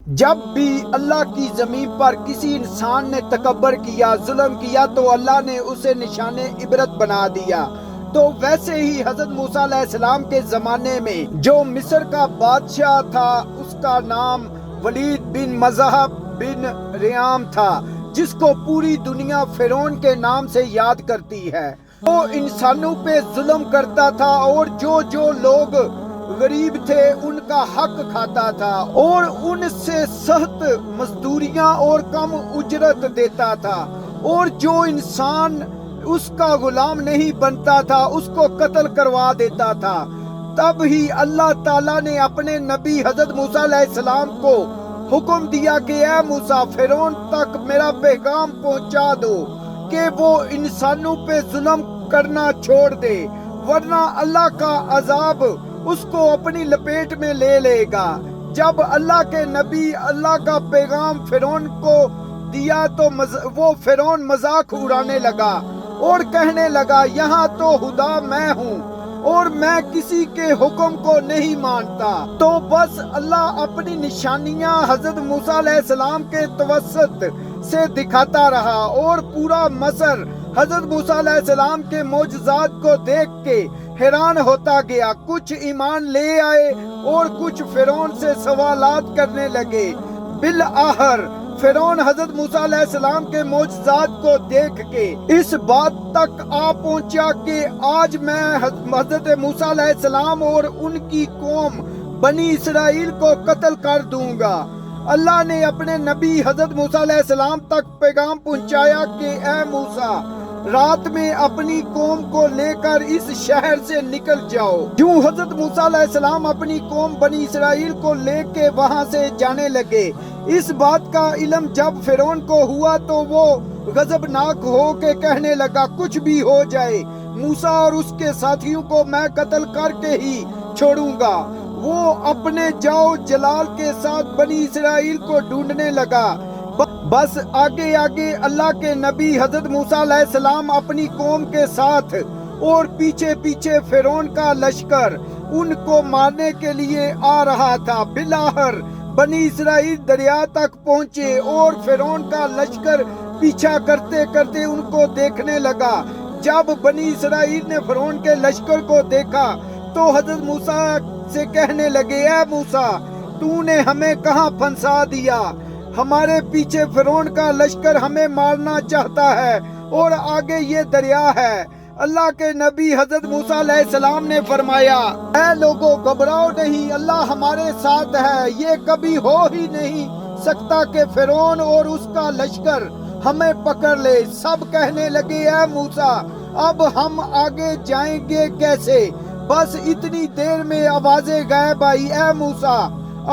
جب بھی اللہ کی زمین پر کسی انسان نے تکبر کیا، ظلم کیا، تو اللہ نے اسے نشان عبرت بنا دیا۔ تو ویسے ہی حضرت موسیٰ علیہ السلام کے زمانے میں جو مصر کا بادشاہ تھا، اس کا نام ولید بن مذہب بن ریام تھا، جس کو پوری دنیا فرعون کے نام سے یاد کرتی ہے۔ وہ انسانوں پہ ظلم کرتا تھا اور جو لوگ غریب تھے ان کا حق کھاتا تھا، اور ان سے سخت مزدوریاں اور کم اجرت دیتا تھا، اور جو انسان اس کا غلام نہیں بنتا تھا اس کو قتل کروا دیتا تھا۔ تب ہی اللہ تعالیٰ نے اپنے نبی حضرت موسیٰ علیہ السلام کو حکم دیا کہ اے موسیٰ، فرعون تک میرا پیغام پہنچا دو کہ وہ انسانوں پہ ظلم کرنا چھوڑ دے، ورنہ اللہ کا عذاب اس کو اپنی لپیٹ میں لے لے گا۔ جب اللہ کے نبی اللہ کا پیغام فرعون کو دیا تو وہ فرعون مذاق اڑانے لگا اور کہنے لگا، یہاں تو خدا میں ہوں اور میں کسی کے حکم کو نہیں مانتا۔ تو بس اللہ اپنی نشانیاں حضرت موسیٰ علیہ السلام کے توسط سے دکھاتا رہا، اور پورا مصر حضرت موسیٰ علیہ السلام کے معجزات کو دیکھ کے حیران ہوتا گیا۔ کچھ ایمان لے آئے اور کچھ فرعون سے سوالات کرنے لگے۔ بالآخر فرعون حضرت موسیٰ علیہ السلام کے معجزات کو دیکھ کے اس بات تک آ پہنچا کہ آج میں حضرت موسیٰ علیہ السلام اور ان کی قوم بنی اسرائیل کو قتل کر دوں گا۔ اللہ نے اپنے نبی حضرت موسیٰ علیہ السلام تک پیغام پہنچایا کہ اے موسیٰ، رات میں اپنی قوم کو لے کر اس شہر سے نکل جاؤ۔ جو حضرت موسیٰ علیہ السلام اپنی قوم بنی اسرائیل کو لے کے وہاں سے جانے لگے۔ اس بات کا علم جب فرعون کو ہوا تو وہ غضبناک ہو کے کہنے لگا، کچھ بھی ہو جائے، موسیٰ اور اس کے ساتھیوں کو میں قتل کر کے ہی چھوڑوں گا۔ وہ اپنے جاؤ جلال کے ساتھ بنی اسرائیل کو ڈھونڈنے لگا۔ بس آگے آگے اللہ کے نبی حضرت موسیٰ علیہ السلام اپنی قوم کے ساتھ اور پیچھے پیچھے فرعون کا لشکر ان کو مارنے کے لیے آ رہا تھا۔ بالآخر بنی اسرائیل دریا تک پہنچے اور فرعون کا لشکر پیچھا کرتے کرتے ان کو دیکھنے لگا۔ جب بنی اسرائیل نے فرعون کے لشکر کو دیکھا تو حضرت موسیٰ سے کہنے لگے، اے موسیٰ، تو نے ہمیں کہاں پھنسا دیا؟ ہمارے پیچھے فرعون کا لشکر ہمیں مارنا چاہتا ہے اور آگے یہ دریا ہے۔ اللہ کے نبی حضرت موسیٰ علیہ السلام نے فرمایا، اے لوگوں، گھبراؤ نہیں، اللہ ہمارے ساتھ ہے۔ یہ کبھی ہو ہی نہیں سکتا کہ فرعون اور اس کا لشکر ہمیں پکڑ لے۔ سب کہنے لگے، اے موسیٰ، اب ہم آگے جائیں گے کیسے؟ بس اتنی دیر میں آواز غائب آئی، اے موسیٰ،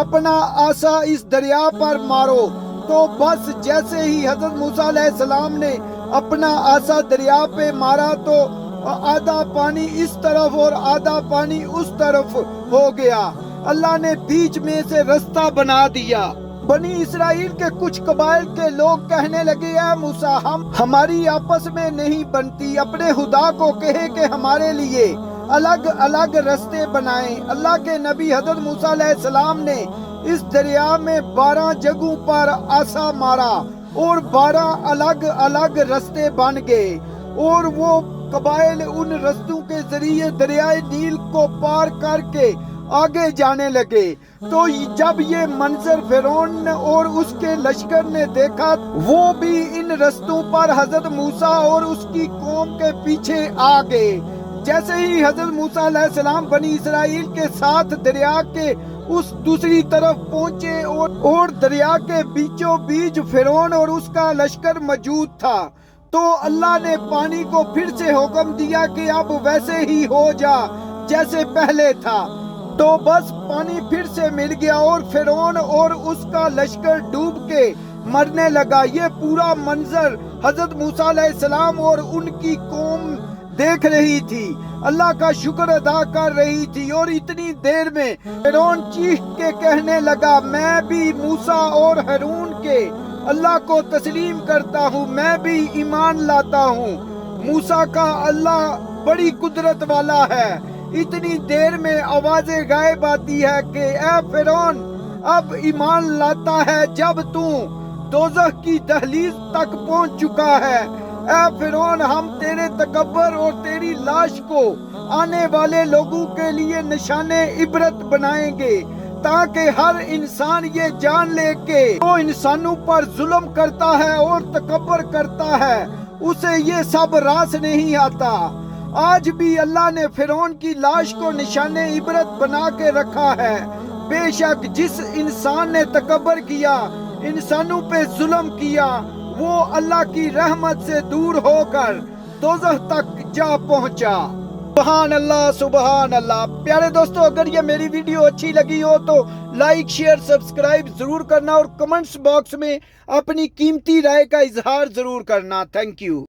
اپنا عصا اس دریا پر مارو۔ تو بس جیسے ہی حضرت موسیٰ علیہ السلام نے اپنا عصا دریا پہ مارا تو آدھا پانی اس طرف اور آدھا پانی اس طرف ہو گیا۔ اللہ نے بیچ میں سے رستہ بنا دیا۔ بنی اسرائیل کے کچھ قبائل کے لوگ کہنے لگے، اے موسیٰ، ہماری آپس میں نہیں بنتی، اپنے خدا کو کہے کہ ہمارے لیے الگ الگ رستے بنائیں۔ اللہ کے نبی حضرت موسیٰ علیہ السلام نے اس دریا میں 12 جگہوں پر عصا مارا اور 12 الگ الگ رستے بن گئے، اور وہ قبائل ان رستوں کے ذریعے دریائے نیل کو پار کر کے آگے جانے لگے۔ تو جب یہ منظر فرعون اور اس کے لشکر نے دیکھا، وہ بھی ان رستوں پر حضرت موسیٰ اور اس کی قوم کے پیچھے آ گئے۔ جیسے ہی حضرت موسیٰ علیہ السلام بنی اسرائیل کے ساتھ دریا کے اس دوسری طرف پہنچے اور دریا کے بیچوں بیچ فرعون اور اس کا لشکر موجود تھا، تو اللہ نے پانی کو پھر سے حکم دیا کہ اب ویسے ہی ہو جا جیسے پہلے تھا۔ تو بس پانی پھر سے مل گیا اور فرعون اور اس کا لشکر ڈوب کے مرنے لگا۔ یہ پورا منظر حضرت موسیٰ علیہ السلام اور ان کی قوم دیکھ رہی تھی، اللہ کا شکر ادا کر رہی تھی، اور اتنی دیر میں فرعون چیخ کے کہنے لگا، میں بھی موسیٰ اور ہارون کے اللہ کو تسلیم کرتا ہوں، میں بھی ایمان لاتا ہوں۔ موسیٰ کا اللہ بڑی قدرت والا ہے۔ اتنی دیر میں آواز غائب آتی ہے کہ اے فرعون، اب ایمان لاتا ہے جب تو دوزخ کی دہلیز تک پہنچ چکا ہے۔ اے فرعون، ہم تیرے تکبر اور تیری لاش کو آنے والے لوگوں کے لیے نشان عبرت بنائیں گے، تاکہ ہر انسان یہ جان لے کہ جو انسانوں پر ظلم کرتا ہے اور تکبر کرتا ہے اسے یہ سب راس نہیں آتا۔ آج بھی اللہ نے فرعون کی لاش کو نشان عبرت بنا کے رکھا ہے۔ بے شک جس انسان نے تکبر کیا، انسانوں پہ ظلم کیا، وہ اللہ کی رحمت سے دور ہو کر دوزخ تک جا پہنچا۔ سبحان اللہ، سبحان اللہ۔ پیارے دوستو، اگر یہ میری ویڈیو اچھی لگی ہو تو لائک، شیئر، سبسکرائب ضرور کرنا اور کمنٹس باکس میں اپنی قیمتی رائے کا اظہار ضرور کرنا۔ Thank you.